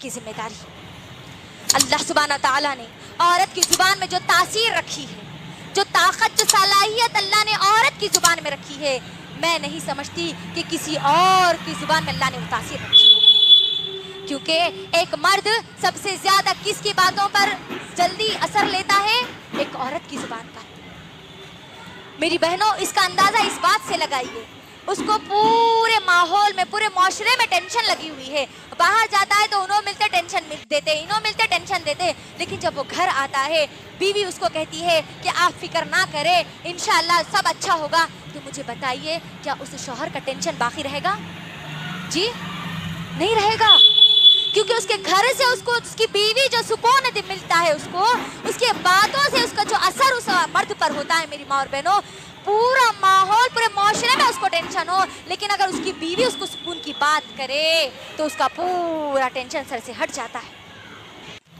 کی ذمہ داری اللہ سبحانہ تعالیٰ نے عورت کی زبان میں جو تاثیر رکھی ہے، جو طاقت، جو صلاحیت اللہ نے عورت کی زبان میں رکھی ہے، میں نہیں سمجھتی کہ کسی اور کی زبان میں اللہ نے وہ تاثیر رکھی ہوگی، کیونکہ ایک مرد سب سے زیادہ کس کی باتوں پر جلدی اثر لیتا ہے؟ ایک عورت کی زبان کا۔ میری بہنوں، اس کا اندازہ اس بات سے لگائیے، اس کو پورے ماحول میں، پورے معاشرے میں ٹینشن لگی ہوئی ہے، باہر جاتا ہے تو انہوں ملتے ٹینشن دیتے، انہوں ملتے ٹینشن دیتے، لیکن جب وہ گھر آتا ہے بیوی اس کو کہتی ہے کہ آپ فکر نہ کرے، انشاءاللہ سب اچھا ہوگا، تو مجھے بتائیے کیا اس شوہر کا ٹینشن باقی رہے گا؟ جی نہیں رہے گا، کیونکہ اس کے گھر سے اس کو اس کی بیوی جو سکون ملتا ہے، اس کو اس کے باتوں سے اس کا جو اثر اس مرد پر ہوتا ہے، میری ماں اور بہنوں، پورا ماحول، پورے معاشرے میں اس کو ٹینشن ہو، لیکن اگر اس کی بیوی اس کو سکون کی بات کرے تو اس کا پورا ٹینشن سر سے ہٹ جاتا ہے۔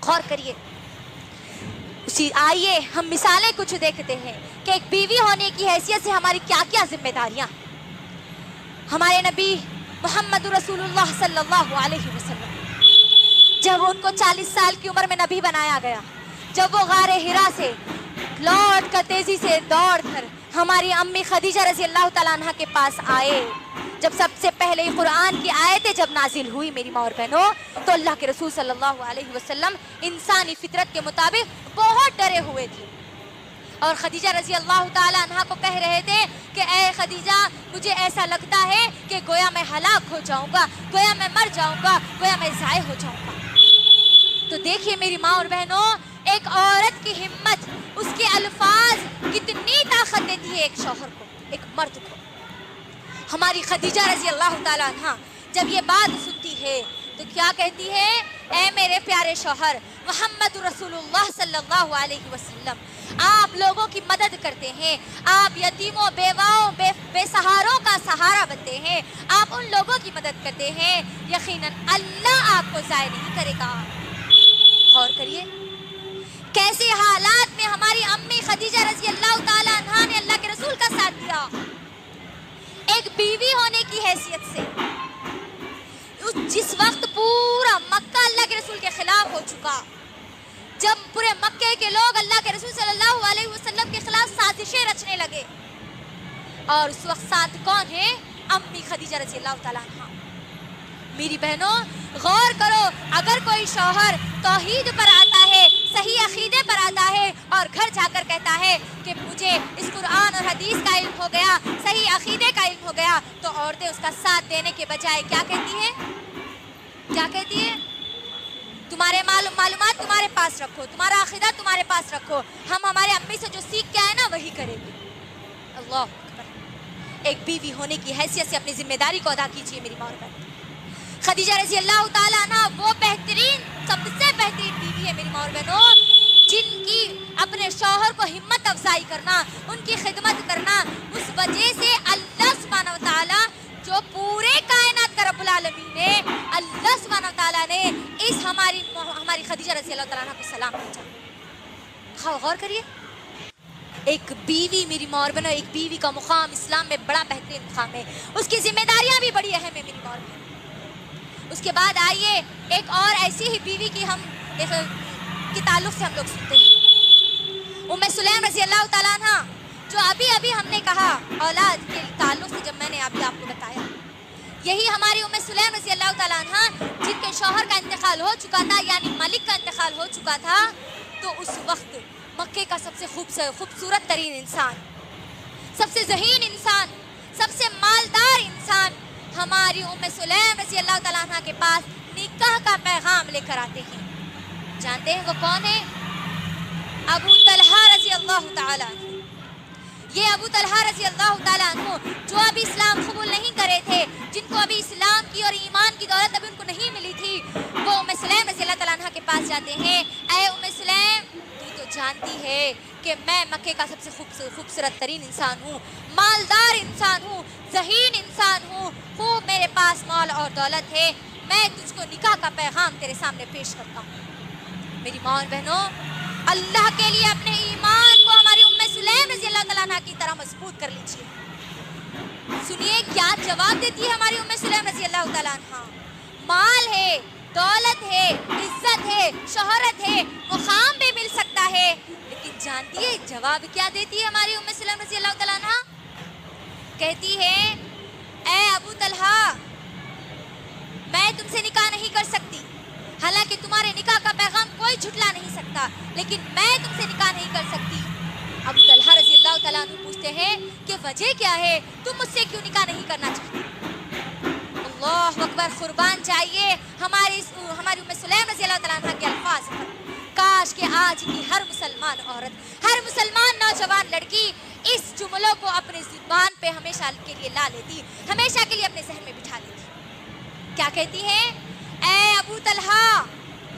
غور کریے، آئیے ہم مثالیں کچھ دیکھتے ہیں کہ ایک بیوی ہونے کی حیثیت سے ہماری کیا کیا ذمہ داریاں۔ ہمارے نبی محمد رسول اللہ صلی اللہ علیہ وسلم، جب ان کو 40 سال کی عمر میں نبی بنایا گیا، جب وہ غار حرا سے لوٹ کر تیزی سے دوڑ کر ہماری امی خدیجہ رضی اللہ تعالیٰ عنہ کے پاس آئے، جب سب سے پہلے قرآن کی آیتیں جب نازل ہوئی میری ماں اور بہنوں، تو اللہ کے رسول صلی اللہ علیہ وسلم انسانی فطرت کے مطابق بہت ڈرے ہوئے تھے، اور خدیجہ رضی اللہ تعالیٰ عنہ کو کہہ رہے تھے کہ اے خدیجہ، مجھے ایسا لگتا ہے کہ گویا میں ہلاک ہو جاؤں گا، گویا میں مر جاؤں گا، گویا میں ضائع ہو جاؤں گا۔ تو دیکھیے میری ماں اور بہنوں، ایک عورت کی ہمت، اس کے الفاظ کتنی طاقت دیتی ہے ایک شوہر کو، ایک مرد کو۔ ہماری خدیجہ رضی اللہ تعالیٰ عنہ جب یہ بات سنتی ہے تو کیا کہتی ہے؟ اے میرے پیارے شوہر محمد رسول اللہ صلی اللہ علیہ وسلم، آپ لوگوں کی مدد کرتے ہیں، آپ یتیموں، بیواؤں، بے سہاروں کا سہارا بنتے ہیں، آپ ان لوگوں کی مدد کرتے ہیں، یقیناً اللہ آپ کو ضائع نہیں کرے گا۔ غور کریے کیسے حالات میں ہماری امی خدیجہ رضی اللہ تعالیٰ عنہ نے اللہ کے رسول کا ساتھ دیا، ایک بیوی ہونے کی حیثیت سے۔ جس وقت پورا مکہ اللہ کے رسول کے خلاف ہو چکا، جب پورے مکے کے لوگ اللہ کے رسول صلی اللہ علیہ وسلم کے خلاف سازشیں رچنے لگے، اور اس وقت ساتھ کون ہے؟ امی خدیجہ رضی اللہ تعالیٰ عنہ۔ میری بہنوں غور کرو، اگر کوئی شوہر توحید پر آتا ہے، صحیح عقیدے پر آتا ہے، اور گھر جا کر کہتا ہے کہ مجھے اس قرآن اور حدیث کا علم ہو گیا، صحیح عقیدے کا علم ہو گیا، تو عورتیں اس کا ساتھ دینے کے بجائے کیا کہتی ہیں؟ کیا کہتی ہے؟ تمہارے معلومات تمہارے پاس رکھو، تمہارا عقیدہ تمہارے پاس رکھو، ہم ہمارے امی سے جو سیکھ کے آئے نا وہی کریں گے۔ اللہ اکبر۔ ایک بیوی ہونے کی حیثیت سے اپنی ذمہ داری کو ادا کیجیے میری ماں اور بہن۔ خدیجہ رضی اللہ تعالیٰ عنہ وہ بہترین، سب سے بہترین بیوی ہے میری ماں اور بہنوں، جن کی اپنے شوہر کو ہمت افزائی کرنا، ان کی خدمت کرنا، اس وجہ سے اللہ سبحانہ و تعالیٰ جو پورے کائنات کا رب العالمین ہے، اللہ سبحانہ و تعالیٰ نے اس ہماری خدیجہ رضی اللہ تعالیٰ عنہ کو سلام بھیجا۔ غور کریے، ایک بیوی میری ماں اور بہنوں، ایک بیوی کا مقام اسلام میں بڑا بہترین مقام ہے، اس کی ذمہ داریاں بھی بڑی اہم ہے میری ماں اور بہنوں۔ اس کے بعد آئیے ایک اور ایسی ہی بیوی کی کے تعلق سے ہم لوگ سنتے ہیں، ام سلیم رضی اللہ تعالیٰ عنہ، جو ابھی ہم نے کہا اولاد کے تعلق سے، جب میں نے ابھی آپ کو بتایا، یہی ہماری ام سلیم رضی اللہ تعالیٰ عنہ جن کے شوہر کا انتقال ہو چکا تھا، یعنی ملک کا انتقال ہو چکا تھا، تو اس وقت مکے کا سب سے خوبصورت ترین انسان، سب سے ذہین انسان، سب سے مالدار انسان ہماری ام سلیم رضی اللہ تعالیٰ عنہ کے پاس نکاح کا پیغام لے کر آتے ہیں۔ جانتے ہیں وہ کون ہے؟ ابو طلحہ رضی اللہ تعالیٰ عنہ۔ یہ ابو طلحہ رضی اللہ تعالیٰ عنہ جو ابھی اسلام قبول نہیں کرے تھے، جن کو ابھی اسلام کی اور ایمان کی دولت ابھی ان کو نہیں ملی تھی، وہ ام سلیم رضی اللہ تعالیٰ عنہ کے پاس جاتے ہیں۔ اے ام سلیم، تو جانتی ہے کہ میں مکے کا سب سے خوبصورت ترین انسان ہوں، مالدار انسان ہوں، ذہین انسان ہوں، خوب میرے پاس مال اور دولت ہے، میں تجھ کو نکاح کا پیغام تیرے سامنے پیش کرتا ہوں۔ میری ماں اور بہنوں، اللہ کے لیے اپنے ایمان کو ہماری ام سلیم رضی اللہ تعالیٰ عنہ کی طرح مضبوط کر لیجیے۔ سنیے کیا جواب دیتی ہے ہماری ام سلیم رضی اللہ تعالیٰ عنہ۔ مال ہے، دولت ہے، عزت ہے، شہرت ہے، مقام بھی مل سکتا ہے، لیکن جانتی ہے جواب کیا دیتی ہے ہماری ام سلمہ رضی اللہ تعالیٰ عنہ؟ کہتی ہے اے ابو طلحہ میں تم سے نکاح نہیں کر سکتی، حالانکہ تمہارے نکاح کا پیغام کوئی جھٹلا نہیں سکتا، لیکن میں تم سے نکاح نہیں کر سکتی۔ ابو طلحہ رضی اللہ تعالیٰ عنہ پوچھتے ہیں کہ وجہ کیا ہے، تم مجھ سے کیوں نکاح نہیں کرنا چاہتی؟ اللہ اکبر، قربان چاہیے ہماری ام سلیم رضی اللہ تعالیٰ عنہ کے الفاظ پر۔ کاش کہ آج کی ہر مسلمان عورت، ہر مسلمان نوجوان لڑکی اس جملوں کو اپنے زبان پہ ہمیشہ کے لیے لا لیتی، ہمیشہ کے لیے اپنے ذہن میں بٹھا لیتی۔ کیا کہتی ہے؟ اے ابو طلحہ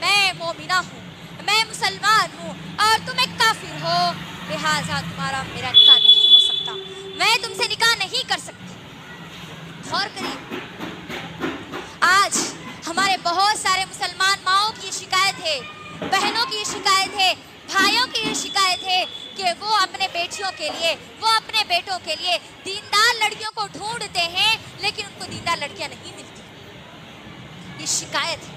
میں مومنہ ہوں، میں مسلمان ہوں اور تم ایک کافر ہو، لہٰذا تمہارا میرا نکاح نہیں ہو سکتا، میں تم سے نکاح نہیں کر سکتی۔ غور کریے، آج ہمارے بہت سارے مسلمان ماؤں کی یہ شکایت ہے، بہنوں کی یہ شکایت ہے، بھائیوں کی یہ شکایت ہے کہ وہ اپنے بیٹیوں کے لیے، وہ اپنے بیٹوں کے لیے دیندار لڑکیوں کو ڈھونڈتے ہیں، لیکن ان کو دیندار لڑکیاں نہیں ملتی۔ یہ شکایت ہے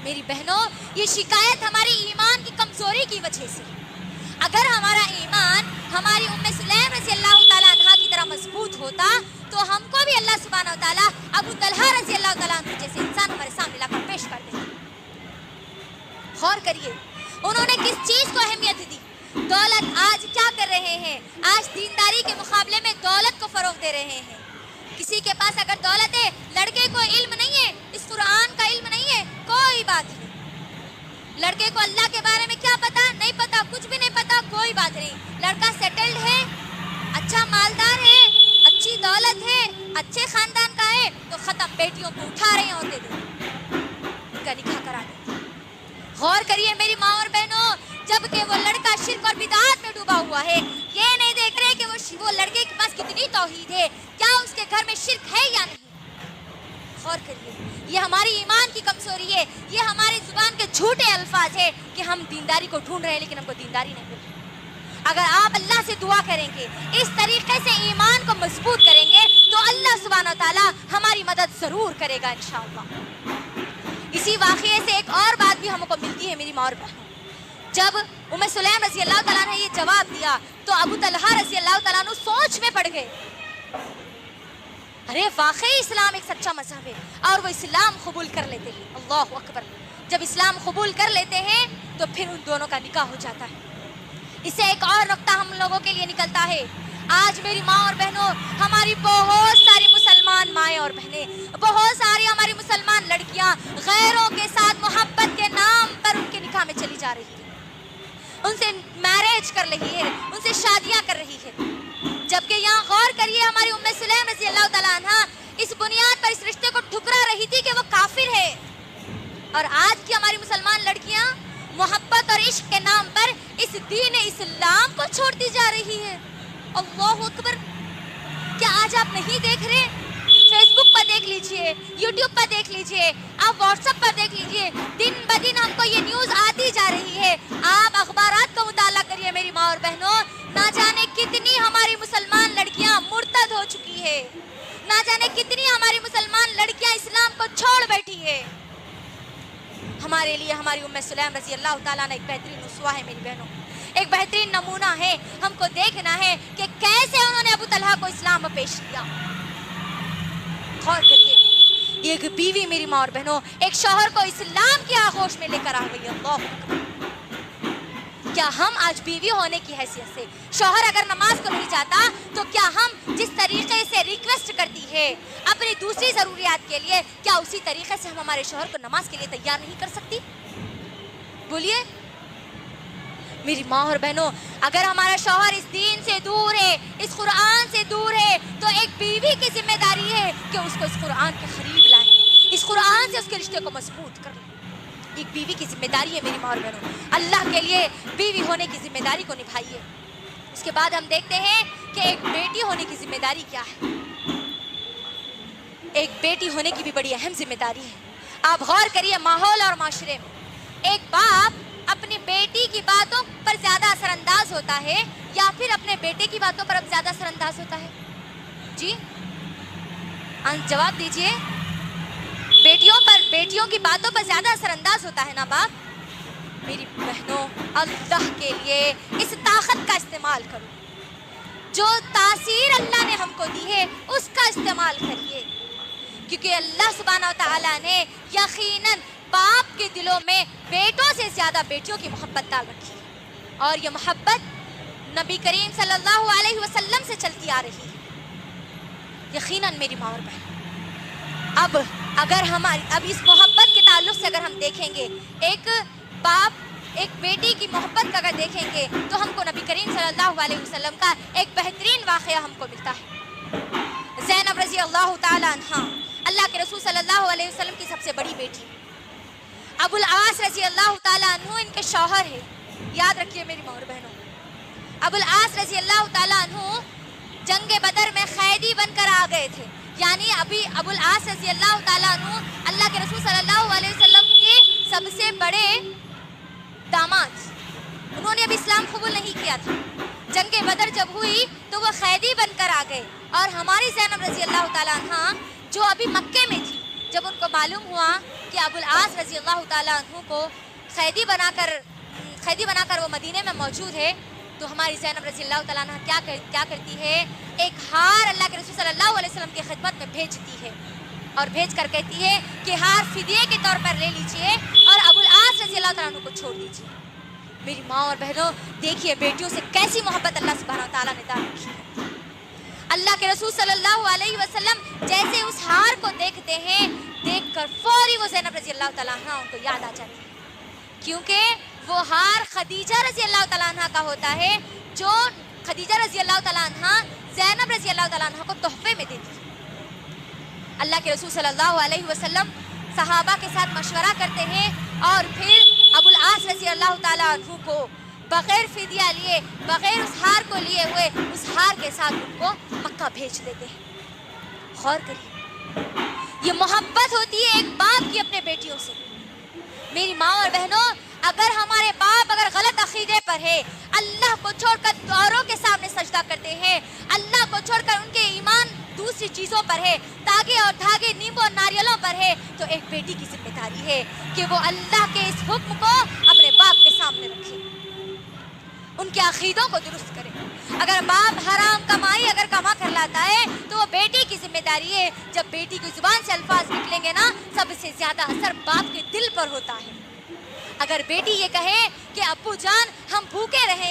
میری بہنوں، یہ شکایت ہماری ایمان کی کمزوری کی وجہ سے۔ اگر ہمارا ایمان ہماری ام سلیم رضی اللہ تعالیٰ عنہ کی طرح مضبوط ہوتا تو ہم کو بھی اللہ سبحانہ و تعالیٰ ابو طلحہ رضی اللہ تعالیٰ عنہ جیسے انسان ہمارے سامنے لا کر پیش کر دیتے۔ غور کریے انہوں نے کس چیز کو اہمیت دی؟ دولت۔ آج کیا کر رہے ہیں؟ آج دینداری کے مقابلے میں دولت کو فروغ دے رہے ہیں۔ کسی کے پاس اگر دولت ہے، لڑکے کو علم نہیں ہے، اس قرآن کا علم نہیں ہے، کوئی بات نہیں۔ لڑکے کو اللہ کے بارے میں کیا پتا؟ نہیں پتا، کچھ بھی نہیں پتا، کوئی بات نہیں۔ لڑکا سیٹلڈ ہے، اچھا مالدار ہے، اچھی دولت ہے، اچھے خاندان کا ہے تو ختم، بیٹیوں کو اٹھا رہے ہیں اور دے دیں، ان کا نکاح کرا دیں۔ غور کریے میری ماں اور بہنوں، جبکہ وہ لڑکا شرک اور بدعات میں ڈوبا ہوا ہے، یہ نہیں دیکھ رہے کہ وہ لڑکے کے پاس کتنی توحید ہے، کیا اس کے گھر میں شرک ہے یا نہیں۔ غور کریے، یہ ہماری ایمان کی کمزوری ہے، یہ ہماری زبان کے جھوٹے الفاظ ہے کہ ہم دینداری کو ڈھونڈ رہے ہیں لیکن ہم کو دینداری نہیں مل رہی۔ اگر آپ اللہ سے دعا کریں گے، اس طریقے سے ایمان کو مضبوط کریں گے تو اللہ سبحانہ و تعالیٰ ہماری مدد ضرور کرے گا انشاءاللہ۔ اسی واقعے سے ایک اور بات بھی ہم کو ملتی ہے میری ماں اور بہنوں۔ جب ام سلیم رضی اللہ تعالیٰ نے یہ جواب دیا تو ابو طلحہ رضی اللہ تعالیٰ نے سوچ میں پڑ گئے، ارے واقعی اسلام ایک سچا مذہب ہے، اور وہ اسلام قبول کر لیتے ہیں۔ اللہ اکبر، جب اسلام قبول کر لیتے ہیں تو پھر ان دونوں کا نکاح ہو جاتا ہے۔ اس سے ایک اور نقطہ ہم لوگوں کے لیے نکلتا ہے، آج میری ماں اور بہنوں، ہماری بہت ساری مسلمان مائیں اور بہنیں، بہت ساری ہماری مسلمان لڑکیاں غیروں کے ساتھ محبت کے نام پر ان کے نکاح میں چلی جا رہی ہیں، ان سے میرج کر رہی ہے، ان سے شادیاں کر رہی ہے، جبکہ یہاں غور کریے ہماری ام سلیم رضی اللہ تعالیٰ عنہ اس بنیاد پر اس رشتے کو ٹھکرا رہی تھی کہ وہ کافر ہے، اور آج کی ہماری مسلمان لڑکیاں محبت اور عشق کے نام پر اس دین اسلام کو چھوڑتی جا رہی ہے۔ اللہ اکبر، کیا آج آپ نہیں دیکھ رہے؟ فیس بک پر دیکھ لیجئے، یوٹیوب پر دیکھ لیجئے، آپ واٹس ایپ پر دیکھ لیجئے، دن بدن ہم کو یہ نیوز آتی جا رہی ہے۔ آپ اخبارات کا مطالعہ کریے میری ماں اور بہنوں، نہ جانے کتنی ہماری مسلمان لڑکیاں مرتد ہو چکی ہے، نہ جانے کتنی ہماری مسلمان لڑکیاں اسلام کو چھوڑ بیٹھی ہے۔ ہمارے لیے ہماری ام سلیم رضی اللہ تعالیٰ نے ایک بہترین اسوہ ہے میری بہنوں، ایک بہترین نمونہ ہے، ہم کو دیکھنا ہے کہ کیسے انہوں نے ابو طلحہ کو اسلام میں پیش کیا۔ غور کریے، ایک بیوی میری ماں اور بہنوں ایک شوہر کو اسلام کی آغوش میں لے کر آ گئی۔ اللہ اکبر، کیا ہم آج بیوی ہونے کی حیثیت سے، شوہر اگر نماز کو نہیں جاتا تو کیا ہم جس طریقے سے ریکویسٹ کرتی ہے اپنی دوسری ضروریات کے لیے، کیا اسی طریقے سے ہم ہمارے شوہر کو نماز کے لیے تیار نہیں کر سکتی؟ بولیے میری ماں اور بہنوں، اگر ہمارا شوہر اس دین سے دور ہے، اس قرآن سے دور ہے، تو ایک بیوی کی ذمہ داری ہے کہ اس کو اس قرآن کے قریب لائیں، اس قرآن سے اس کے رشتے کو مضبوط کریں۔ ایک بیوی کی ذمہ داری ہے میری ماں اور بہنوں، اللہ کے لیے بیوی ہونے کی ذمہ داری کو نبھائیے۔ اس کے بعد ہم دیکھتے ہیں کہ ایک بیٹی ہونے کی ذمہ داری کیا ہے۔ ایک بیٹی ہونے کی بھی بڑی اہم ذمہ داری ہے۔ آپ غور کریے، ماحول اور معاشرے میں ایک باپ اپنی بیٹی کی باتوں پر زیادہ اثر انداز ہوتا ہے یا پھر اپنے بیٹے کی باتوں پر اب زیادہ اثر انداز ہوتا ہے؟ جی جواب دیجئے۔ بیٹیوں کی باتوں پر زیادہ اثر انداز ہوتا ہے نا باپ؟ میری بہنوں، اللہ کے لیے اس طاقت کا استعمال کرو، جو تاثیر اللہ نے ہم کو دی ہے اس کا استعمال کریے، کیونکہ اللہ سبحانہ و تعالیٰ نے یقیناً باپ کے دلوں میں بیٹوں سے زیادہ بیٹیوں کی محبت ڈال رکھی ہے، اور یہ محبت نبی کریم صلی اللہ علیہ وسلم سے چلتی آ رہی ہے۔ یقیناً میری ماں اور بہن، اب اس محبت کے تعلق سے اگر ہم دیکھیں گے، ایک باپ ایک بیٹی کی محبت کا اگر دیکھیں گے تو ہم کو نبی کریم صلی اللہ علیہ وسلم کا ایک بہترین واقعہ ہم کو ملتا ہے۔ زینب رضی اللہ تعالیٰ عنہ، اللہ کے رسول صلی اللہ علیہ وسلم کی سب سے بڑی بیٹی، ابو العاص رضی اللہ تعالیٰ عنہ ان کے شوہر ہے۔ یاد رکھیے میری ماں اور بہنوں، ابو العاص رضی اللہ تعالیٰ عنہ جنگ بدر میں قیدی بن کر آ گئے تھے، یعنی ابھی ابو العاص رضی اللہ تعالیٰ عنہ اللہ کے رسول صلی اللہ علیہ وسلم کے سب سے بڑے داماد، انہوں نے ابھی اسلام قبول نہیں کیا تھا۔ جنگ بدر جب ہوئی تو وہ قیدی بن کر آ گئے، اور ہماری زینب رضی اللہ تعالیٰ عنہ جو ابھی مکے میں تھی، جب ان کو معلوم ہوا کہ ابو العاص رضی اللہ تعالیٰ عنہ کو قیدی بنا کر وہ مدینے میں موجود ہے، تو ہماری زینب رضی اللہ تعالیٰ عنہ کیا کرتی ہے، ایک ہار اللہ کے رسول صلی اللہ علیہ وسلم کی خدمت میں بھیجتی ہے، اور بھیج کر کہتی ہے کہ ہار فدیے کے طور پر لے لیجئے اور ابو العاص رضی اللہ تعالیٰ عنہ کو چھوڑ دیجئے۔ میری ماں اور بہنوں، دیکھیے بیٹیوں سے کیسی محبت اللہ سبحانہ وتعالیٰ نے ڈال رکھی ہے۔ اللہ کے رسول صلی اللہ علیہ وسلم جیسے اس ہار کو دیکھتے ہیں، دیکھ کر فوری وہ زینب رضی اللہ تعالیٰ عنہ ان کو یاد آ جاتی ہے، کیونکہ وہ ہار خدیجہ رضی اللہ تعالیٰ عنہ کا ہوتا ہے، جو خدیجہ رضی اللہ تعالیٰ عنہ زینب رضی اللہ تعالیٰ عنہ کو تحفے میں دیتی ہے۔ اللہ کے رسول صلی اللہ علیہ وسلم صحابہ کے ساتھ مشورہ کرتے ہیں، اور پھر ابو العاص رضی اللہ تعالیٰ عنہ کو بغیر فدیہ لیے، بغیر اس ہار کو لیے ہوئے، اس ہار کے ساتھ ان کو مکہ بھیج دیتے ہیں۔ غور کریے، یہ محبت ہوتی ہے ایک باپ کی اپنے بیٹیوں سے۔ میری ماں اور بہنوں، اگر ہمارے باپ اگر غلط عقیدے پر ہے، اللہ کو چھوڑ کر اوروں کے سامنے سجدہ کرتے ہیں، اللہ کو چھوڑ کر ان کے ایمان دوسری چیزوں پر ہے، تاگے اور دھاگے، نیمبو اور ناریلوں پر ہے، تو ایک بیٹی کی ذمہ داری ہے کہ وہ اللہ کے اس حکم کو اپنے باپ کے سامنے رکھے، ان کے عقیدوں کو درست کرے۔ اگر باپ حرام کمائی اگر کما کر لاتا ہے تو وہ بیٹی کی ذمہ داری ہے، جب بیٹی کی زبان سے الفاظ نکلیں گے نا، سب سے زیادہ اثر باپ کے دل پر ہوتا ہے۔ اگر بیٹی یہ کہے کہ ابو جان ہم بھوکے رہیں